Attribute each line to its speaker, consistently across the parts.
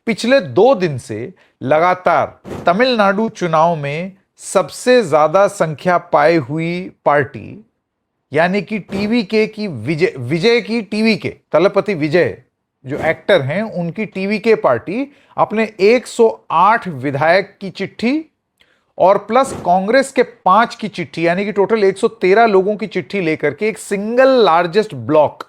Speaker 1: पिछले 2 दिन से लगातार तमिलनाडु चुनाव में सबसे ज्यादा संख्या पाई हुई पार्टी यानी कि टीवीके की विजय की टीवीके तलपति विजय जो एक्टर हैं उनकी टीवीके पार्टी अपने 108 विधायक की चिट्ठी और प्लस कांग्रेस के 5 की चिट्ठी यानी कि टोटल 113 लोगों की चिट्ठी लेकर के एक सिंगल लार्जेस्ट ब्लॉक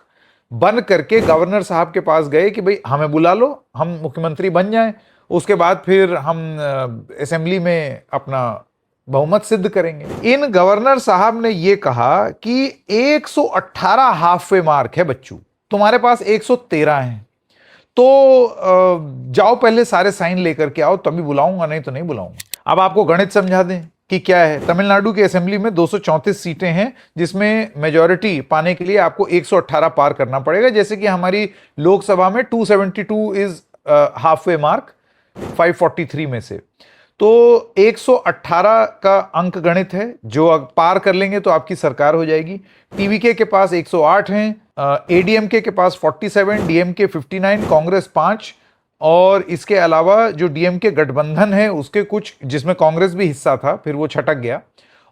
Speaker 1: बन करके गवर्नर साहब के पास गए कि भाई हमें बुला लो, हम मुख्यमंत्री बन जाएं, उसके बाद फिर हम असेंबली में अपना बहुमत सिद्ध करेंगे। इन गवर्नर साहब ने यह कहा कि 118 हाफ वे मार्क है बच्चू, तुम्हारे पास 113 हैं, तो जाओ पहले सारे साइन लेकर के आओ, तभी बुलाऊंगा, नहीं तो नहीं बुलाऊंगा। अब आपको गणित समझा दें कि क्या है। तमिलनाडु की असेंबली में 234 सीटें हैं जिसमें मेजॉरिटी पाने के लिए आपको 118 पार करना पड़ेगा, जैसे कि हमारी लोकसभा में 272 इज हाफ वे मार्क 543 में से। तो 118 का अंक गणित है, जो पार कर लेंगे तो आपकी सरकार हो जाएगी। टीवीके के पास 108 हैं, एडीएमके के पास 47, डीएमके 59, कांग्रेस 5 और इसके अलावा जो डीएमके गठबंधन है उसके कुछ, जिसमें कांग्रेस भी हिस्सा था फिर वो छटक गया,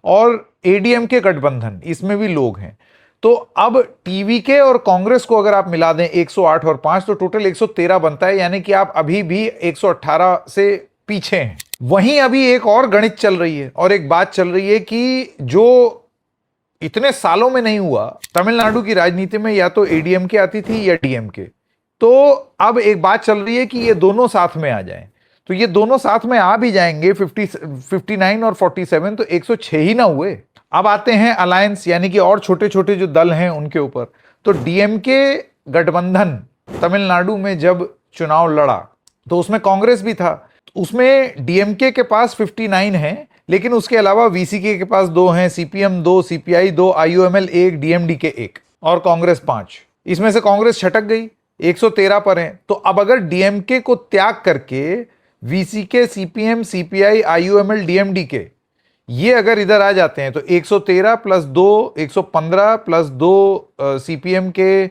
Speaker 1: और एडीएमके गठबंधन इसमें भी लोग हैं। तो अब टीवीके और कांग्रेस को अगर आप मिला दें 108 और 5 तो टोटल 113 बनता है, यानी कि आप अभी भी 118 से पीछे हैं। वहीं अभी एक और गणित चल रही है और एक बात चल रही है कि जो इतने सालों में नहीं हुआ तमिलनाडु की राजनीति में, या तो एडीएमके आती थी या डीएमके, तो अब एक बात चल रही है कि ये दोनों साथ में आ जाएं। तो ये दोनों साथ में आ भी जाएंगे 59 और 47, तो 106 ही ना हुए। अब आते हैं अलायंस यानी कि और छोटे छोटे जो दल हैं उनके ऊपर। तो डीएमके गठबंधन तमिलनाडु में जब चुनाव लड़ा तो उसमें कांग्रेस भी था, उसमें डीएमके के पास 59 है, लेकिन उसके अलावा वीसीके के पास 2 हैं, सीपीएम 2, सीपीआई 2, आईयूएमएल 1, डीएमडीके 1 और कांग्रेस 5। इसमें से कांग्रेस छटक गई, 113 पर है। तो अब अगर डीएमके को त्याग करके VCK, CPM, CPI, IUML, DMDK ये अगर इधर आ जाते हैं तो 113 प्लस 2 115 प्लस 2 सीपीएम के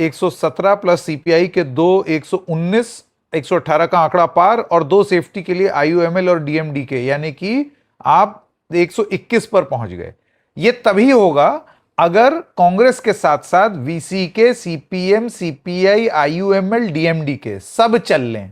Speaker 1: 117 प्लस सीपीआई के 2 119, 118 का आंकड़ा पार और 2 सेफ्टी के लिए आईयूएमएल और डीएमडीके, यानी कि आप 121 पर पहुंच गए। ये तभी होगा अगर कांग्रेस के साथ साथ VCK, CPM, CPI, IUML, DMDK सब चल लें।